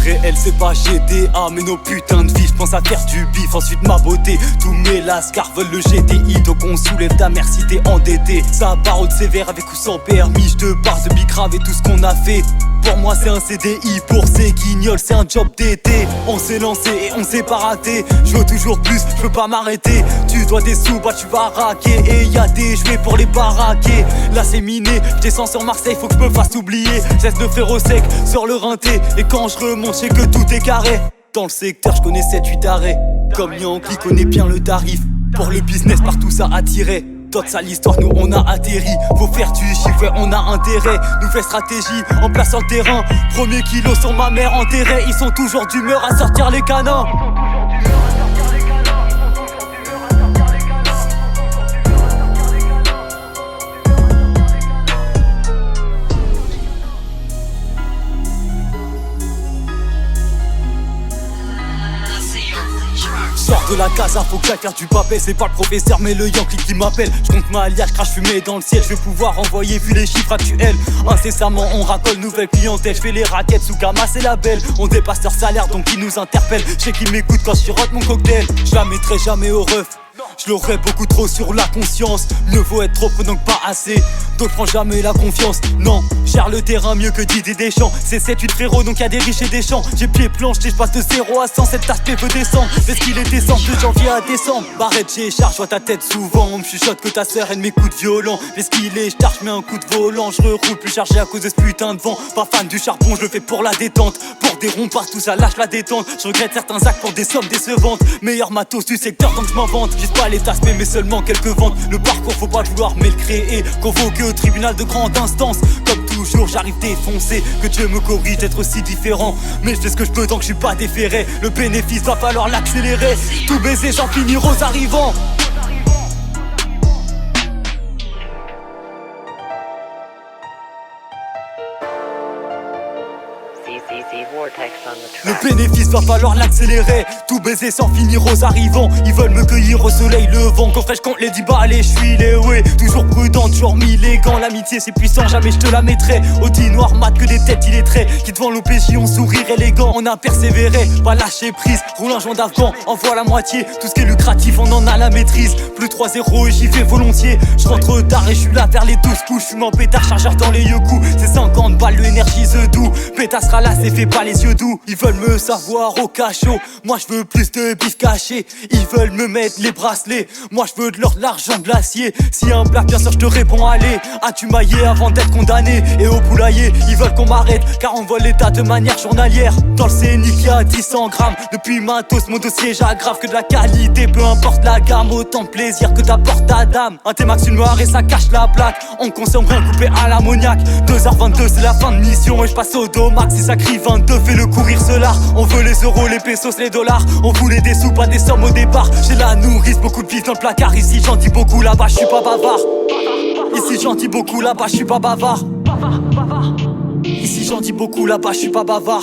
réel c'est pas GTA, mais nos putains de vie. J'pense à faire du bif, ensuite ma beauté. Tous mes lascars veulent le GTI, donc on soulève ta mère si t'es endetté. Ça parole sévère avec ou sans permis. J'te parle de bicrave et tout ce qu'on a fait. Pour moi c'est un CDI, pour ces guignols c'est un job d'été. On s'est lancé et on s'est pas raté. Je veux toujours plus, je peux pas m'arrêter. Tu dois des sous, bah tu vas raquer. Et y'a des jouets pour les baraquer. Là c'est miné, j'descends sur Marseille, faut que je me fasse oublier. Cesse de faire au sec sur le rinté. Et quand je remonte, je sais que tout est carré. Dans le secteur, je connais 7-8 arrêts. Comme Yankee connaît bien le tarif. Pour le business, partout ça attirait. Toute sale histoire, nous on a atterri. Faut faire du chiffre, ouais, on a intérêt. Nouvelle stratégie, en place sur le terrain. Premier kilo sur ma mère enterrée. Ils sont toujours d'humeur à sortir les canins. Sors de la casa, faut que j'aille faire du papel. C'est pas le professeur mais le Yankee qui m'appelle. Je compte ma liasse, crache fumée dans le ciel. Je vais pouvoir envoyer vu les chiffres actuels. Incessamment on racole nouvelle clientèle. Je fais les raquettes sous Kama c'est la belle. On dépasse leur salaire donc ils nous interpellent. Je sais qu'ils m'écoutent quand je rote mon cocktail. Je la mettrai jamais au ref. Je l'aurais beaucoup trop sur la conscience. Mieux vaut être trop peu donc pas assez. D'autres prends jamais la confiance. Non, gère le terrain mieux que Didier Deschamps. C'est 7-8 frérot donc y'a des riches et des champs. J'ai pied planche, je passe de 0 à 100. Cet aspect veut descendre. Est-ce qu'il est décembre de janvier à décembre? Barrette j'ai charge, vois ta tête souvent. On me chuchote que ta sœur aime mes coups de violent. Est-ce qu'il est, je mets un coup de volant. Je reroule plus chargé à cause de ce putain de vent. Pas fan du charbon, je le fais pour la détente. Pour des ronds partout ça lâche la détente. Je regrette certains actes pour des sommes décevantes. Meilleur matos du secteur donc je m'en vante. J'vise pas les aspects mais seulement quelques ventes. Le parcours faut pas le vouloir mais le créer. Convoqué au tribunal de grande instance. Comme toujours j'arrive défoncé. Que Dieu me corrige d'être aussi différent. Mais je fais ce que je peux tant que je suis pas déféré. Le bénéfice va falloir l'accélérer. Tout baiser j'en finis rose arrivant. Le bénéfice va falloir l'accélérer. Tout baiser sans finir aux arrivants. Ils veulent me cueillir au soleil levant. Quand fraîche compte les 10 balles et je suis les ouais. Toujours prudent, toujours mis les gants. L'amitié c'est puissant, jamais je te la mettrai. Audi noir mat que des têtes illettrées. Qui devant l'OPJ ont sourire élégant. On a persévéré, pas lâcher prise. Roule un joint d'Afghan, envoie la moitié. Tout ce qui est lucratif on en a la maîtrise. Plus 3-0 et j'y vais volontiers. Je rentre tard et je suis là vers les 12 coups. Je suis en pétard, chargeur dans les yeux coups. C'est 50 balles, l'énergie the doux. Pétasse ralasse et fait pas les yeux doux. Ils veulent me savoir au cachot. Moi je veux plus de bif caché. Ils veulent me mettre les bracelets. Moi je veux de l'or, de l'argent, de l'acier. Si un blague bien sûr je te réponds allez. As-tu maillé avant d'être condamné? Et au poulailler ils veulent qu'on m'arrête. Car on vole l'état de manière journalière. Dans le scénic y a 10-100 grammes. Depuis matos mon dossier j'aggrave que de la qualité. Peu importe la gamme, autant de plaisir que t'apporte ta dame. Un T-Max une noire et ça cache la plaque. On consomme rien coupé à l'ammoniac. 2h22 c'est la fin de mission. Et je passe au domax si ça crie 22. Fais le courir cela. On veut les euros, les pesos, les dollars. On voulait des sous, pas des sommes au départ. J'ai la nourrice, beaucoup de bif dans le placard. Ici j'en dis beaucoup, là-bas je suis pas bavard. Ici j'en dis beaucoup, là-bas je suis pas bavard. Ici j'en dis beaucoup, là-bas je suis pas bavard.